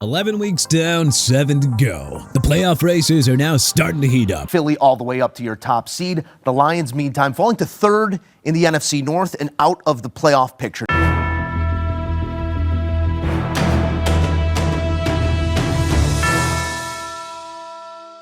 11 weeks down, 7 to go. The playoff races are now starting to heat up. Philly all the way up to your top seed. The Lions, meantime, falling to third in the NFC North and out of the playoff picture.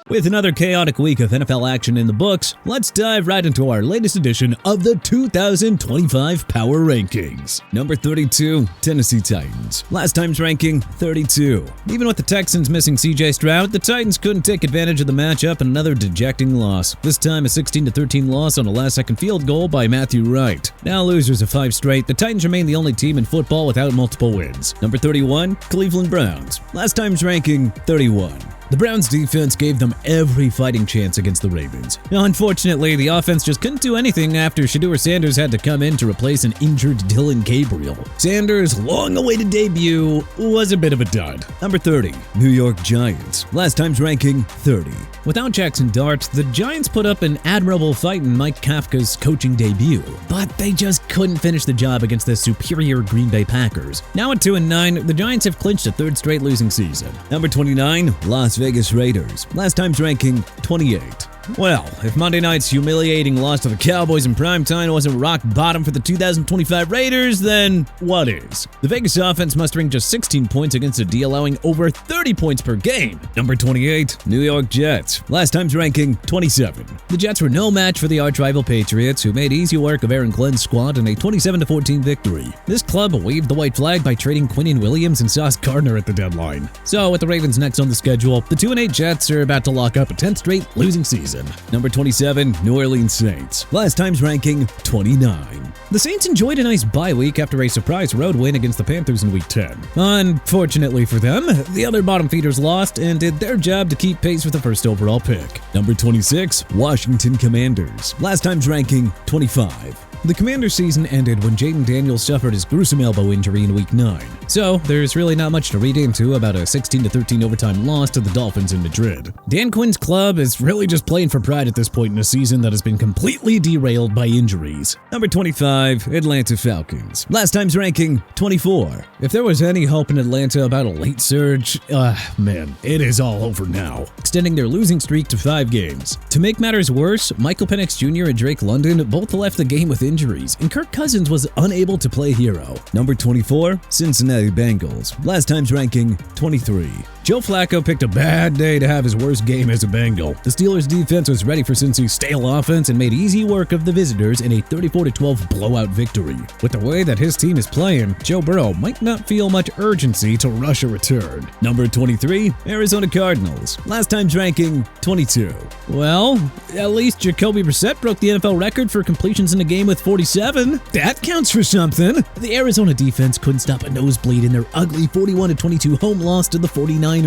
With another chaotic week of NFL action in the books, let's dive right into our latest edition of the 2025 Power Rankings. Number 32, Tennessee Titans. Last time's ranking, 32. Even with the Texans missing CJ Stroud, the Titans couldn't take advantage of the matchup and another dejecting loss. This time a 16-13 loss on a last-second field goal by Matthew Wright. Now losers of 5 straight, the Titans remain the only team in football without multiple wins. Number 31, Cleveland Browns. Last time's ranking, 31. The Browns' defense gave them every fighting chance against the Ravens. Now, unfortunately, the offense just couldn't do anything after Shedeur Sanders had to come in to replace an injured Dylan Gabriel. Sanders' long-awaited debut was a bit of a dud. Number 30, New York Giants. Last time's ranking, 30. Without Jackson Dart, the Giants put up an admirable fight in Mike Kafka's coaching debut, but they just couldn't finish the job against the superior Green Bay Packers. Now at 2-9, the Giants have clinched a third straight losing season. Number 29, Las Vegas Raiders. Last time's ranking, 28. Well, if Monday night's humiliating loss to the Cowboys in primetime wasn't rock bottom for the 2025 Raiders, then what is? The Vegas offense mustering just 16 points against a D, allowing over 30 points per game. Number 28, New York Jets. Last time's ranking, 27. The Jets were no match for the arch-rival Patriots, who made easy work of Aaron Glenn's squad in a 27-14 victory. This club waved the white flag by trading Quinnen Williams and Sauce Gardner at the deadline. So, with the Ravens next on the schedule, the 2-8 Jets are about to lock up a 10th straight losing season. Number 27, New Orleans Saints. Last time's ranking, 29. The Saints enjoyed a nice bye week after a surprise road win against the Panthers in Week 10. Unfortunately for them, the other bottom feeders lost and did their job to keep pace with the first overall pick. Number 26, Washington Commanders. Last time's ranking, 25. The Commanders' season ended when Jaden Daniels suffered his gruesome elbow injury in Week 9. So, there's really not much to read into about a 16-13 overtime loss to the Dolphins in Madrid. Dan Quinn's club is really just playing for pride at this point in a season that has been completely derailed by injuries. Number 25, Atlanta Falcons. Last time's ranking, 24. If there was any hope in Atlanta about a late surge, man, it is all over now, extending their losing streak to 5 games. To make matters worse, Michael Penix Jr. and Drake London both left the game with injuries, and Kirk Cousins was unable to play hero. Number 24, Cincinnati Bengals. Last time's ranking, 23. Joe Flacco picked a bad day to have his worst game as a Bengal. The Steelers' defense was ready for Cincy's stale offense and made easy work of the visitors in a 34-12 blowout victory. With the way that his team is playing, Joe Burrow might not feel much urgency to rush a return. Number 23, Arizona Cardinals. Last time's ranking, 22. Well, at least Jacoby Brissett broke the NFL record for completions in a game with 47. That counts for something. The Arizona defense couldn't stop a nosebleed in their ugly 41-22 home loss to the 49ers.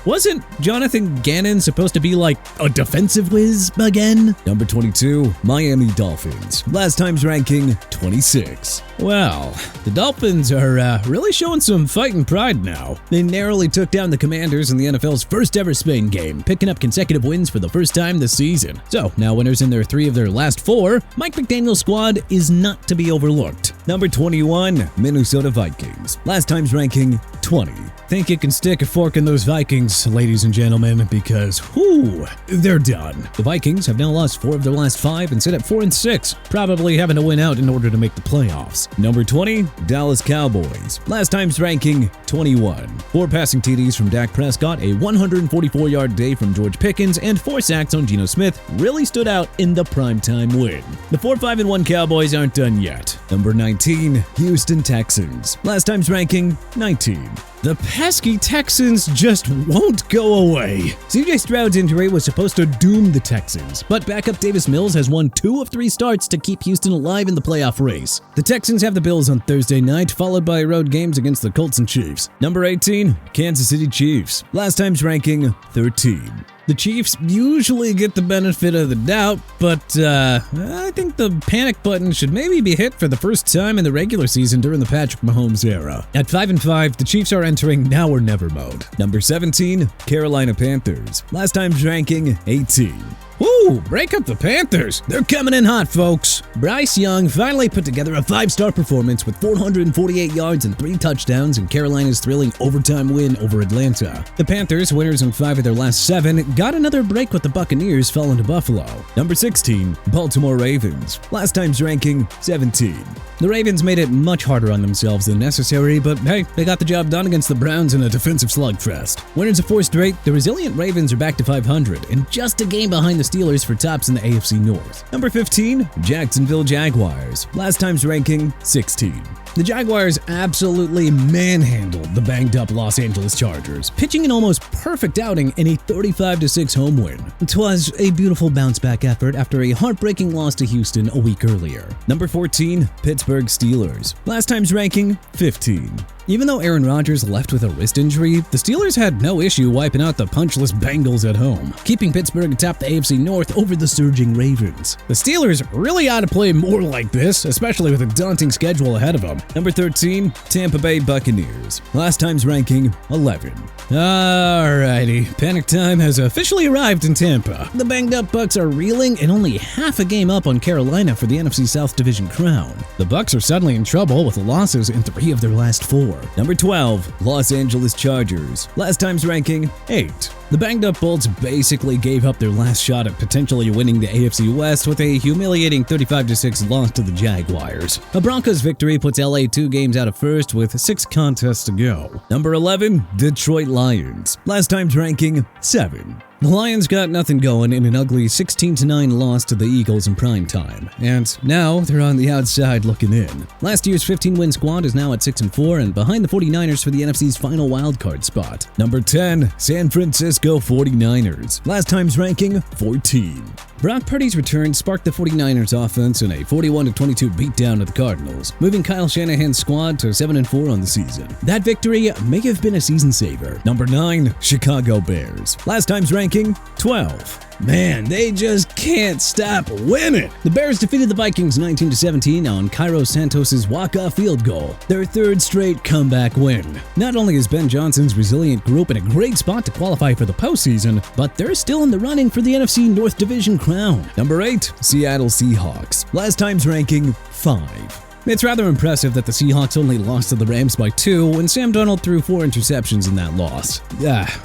Wasn't Jonathan Gannon supposed to be like a defensive whiz again? Number 22, Miami Dolphins. Last time's ranking, 26. Well, the Dolphins are really showing some fighting pride now. They narrowly took down the Commanders in the NFL's first ever Spain game, picking up consecutive wins for the first time this season. So, now winners in their 3 of their last 4, Mike McDaniel's squad is not to be overlooked. Number 21, Minnesota Vikings. Last time's ranking, 20. Think you can stick a fork in those Vikings, ladies and gentlemen, because, whew, they're done. The Vikings have now lost 4 of their last 5 and sit at 4-6, probably having to win out in order to make the playoffs. Number 20, Dallas Cowboys. Last time's ranking, 21. 4 passing TDs from Dak Prescott, a 144-yard day from George Pickens, and 4 sacks on Geno Smith really stood out in the primetime win. The 4-5-1 Cowboys aren't done yet. Number 19, Houston Texans. Last time's ranking, 19. The pesky Texans just won't go away. CJ Stroud's injury was supposed to doom the Texans, but backup Davis Mills has won 2 of 3 starts to keep Houston alive in the playoff race. The Texans have the Bills on Thursday night, followed by road games against the Colts and Chiefs. Number 18, Kansas City Chiefs. Last time's ranking, 13. The Chiefs usually get the benefit of the doubt, but I think the panic button should maybe be hit for the first time in the regular season during the Patrick Mahomes era. At 5-5, the Chiefs are entering now or never mode. Number 17, Carolina Panthers. Last time's ranking, 18. Ooh, break up the Panthers. They're coming in hot, folks. Bryce Young finally put together a 5-star performance with 448 yards and 3 touchdowns in Carolina's thrilling overtime win over Atlanta. The Panthers, winners in 5 of their last 7, got another break with the Buccaneers falling to Buffalo. Number 16, Baltimore Ravens. Last time's ranking, 17. The Ravens made it much harder on themselves than necessary, but hey, they got the job done against the Browns in a defensive slugfest. Winners of 4 straight, the resilient Ravens are back to 500 and just a game behind the Steelers for tops in the AFC North. Number 15, Jacksonville Jaguars. Last time's ranking, 16. The Jaguars absolutely manhandled the banged-up Los Angeles Chargers, pitching an almost perfect outing in a 35-6 home win. It was a beautiful bounce-back effort after a heartbreaking loss to Houston a week earlier. Number 14, Pittsburgh Steelers. Last time's ranking, 15. Even though Aaron Rodgers left with a wrist injury, the Steelers had no issue wiping out the punchless Bengals at home, keeping Pittsburgh atop the AFC North over the surging Ravens. The Steelers really ought to play more like this, especially with a daunting schedule ahead of them. Number 13, Tampa Bay Buccaneers. Last time's ranking, 11. Alrighty, panic time has officially arrived in Tampa. The banged-up Bucs are reeling and only half a game up on Carolina for the NFC South Division crown. The Bucs are suddenly in trouble with losses in 3 of their last 4. Number 12, Los Angeles Chargers. Last time's ranking, 8. The banged-up Bolts basically gave up their last shot at potentially winning the AFC West with a humiliating 35-6 loss to the Jaguars. A Broncos victory puts LA 2 games out of first with 6 contests to go. Number 11, Detroit Lions. Last time's ranking, 7. The Lions got nothing going in an ugly 16-9 loss to the Eagles in prime time, and now they're on the outside looking in. Last year's 15-win squad is now at 6-4 and behind the 49ers for the NFC's final wildcard spot. Number 10, San Francisco 49ers. Last time's ranking, 14. Brock Purdy's return sparked the 49ers offense in a 41-22 beatdown of the Cardinals, moving Kyle Shanahan's squad to 7-4 on the season. That victory may have been a season saver. Number 9, Chicago Bears. Last time's ranking, 12. Man, they just can't stop winning. The Bears defeated the Vikings 19-17 on Cairo Santos' walk-off field goal, their 3rd straight comeback win. Not only is Ben Johnson's resilient group in a great spot to qualify for the postseason, but they're still in the running for the NFC North Division crown. Number 8, Seattle Seahawks. Last time's ranking, 5. It's rather impressive that the Seahawks only lost to the Rams by 2 when Sam Darnold threw 4 interceptions in that loss.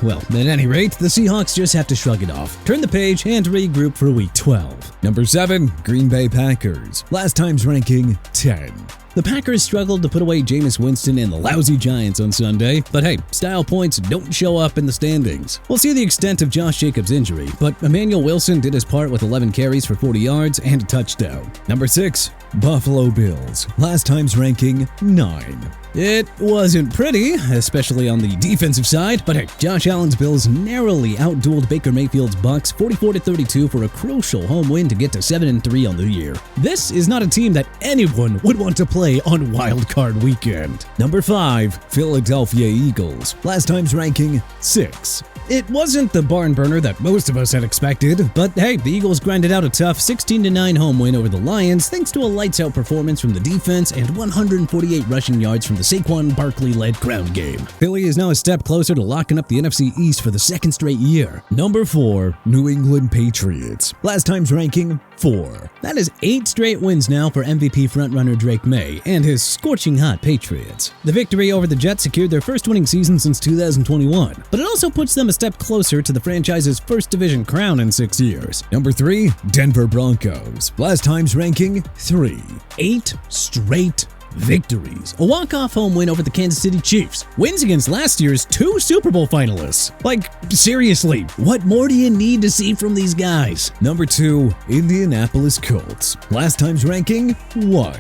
Well, at any rate, the Seahawks just have to shrug it off, turn the page, and regroup for Week 12. Number 7, Green Bay Packers. Last time's ranking, 10. The Packers struggled to put away Jameis Winston and the lousy Giants on Sunday, but hey, style points don't show up in the standings. We'll see the extent of Josh Jacobs' injury, but Emmanuel Wilson did his part with 11 carries for 40 yards and a touchdown. Number 6, Buffalo Bills. Last time's ranking, 9. It wasn't pretty, especially on the defensive side, but hey, Josh Allen's Bills narrowly outdueled Baker Mayfield's Bucs 44-32 for a crucial home win to get to 7-3 on the year. This is not a team that anyone would want to play on Wild Card Weekend. Number 5, Philadelphia Eagles. Last time's ranking, 6. It wasn't the barn burner that most of us had expected, but hey, the Eagles grinded out a tough 16-9 home win over the Lions thanks to a lights-out performance from the defense and 148 rushing yards from the Saquon Barkley-led ground game. Philly is now a step closer to locking up the NFC East for the 2nd straight year. Number 4, New England Patriots. Last time's ranking, 4. That is 8 straight wins now for MVP frontrunner Drake May and his scorching hot Patriots. The victory over the Jets secured their first winning season since 2021, but it also puts them a step closer to the franchise's first division crown in 6 years. Number 3, Denver Broncos. Last time's ranking, 3. 8 straight victories. A walk-off home win over the Kansas City Chiefs. Wins against last year's 2 Super Bowl finalists. Like, seriously, what more do you need to see from these guys? Number 2, Indianapolis Colts. Last time's ranking, 1.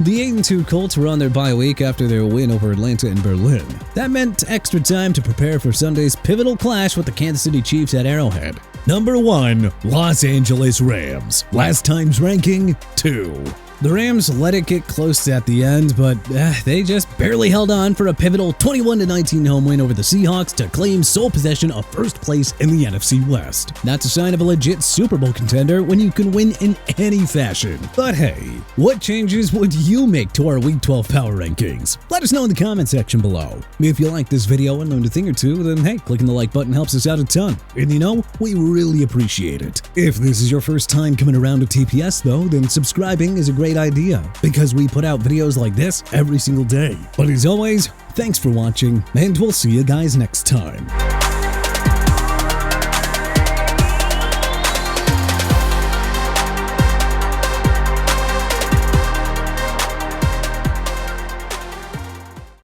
The 8-2 Colts were on their bye week after their win over Atlanta and Berlin. That meant extra time to prepare for Sunday's pivotal clash with the Kansas City Chiefs at Arrowhead. Number 1, Los Angeles Rams. Last time's ranking, 2. The Rams let it get close at the end, but they just barely held on for a pivotal 21-19 home win over the Seahawks to claim sole possession of first place in the NFC West. That's a sign of a legit Super Bowl contender when you can win in any fashion. But hey, what changes would you make to our Week 12 power rankings? Let us know in the comment section below. If you like this video and learned a thing or two, then hey, clicking the like button helps us out a ton. And you know, we really appreciate it. If this is your first time coming around to TPS though, then subscribing is a great idea because we put out videos like this every single day. But as always, thanks for watching, and we'll see you guys next time.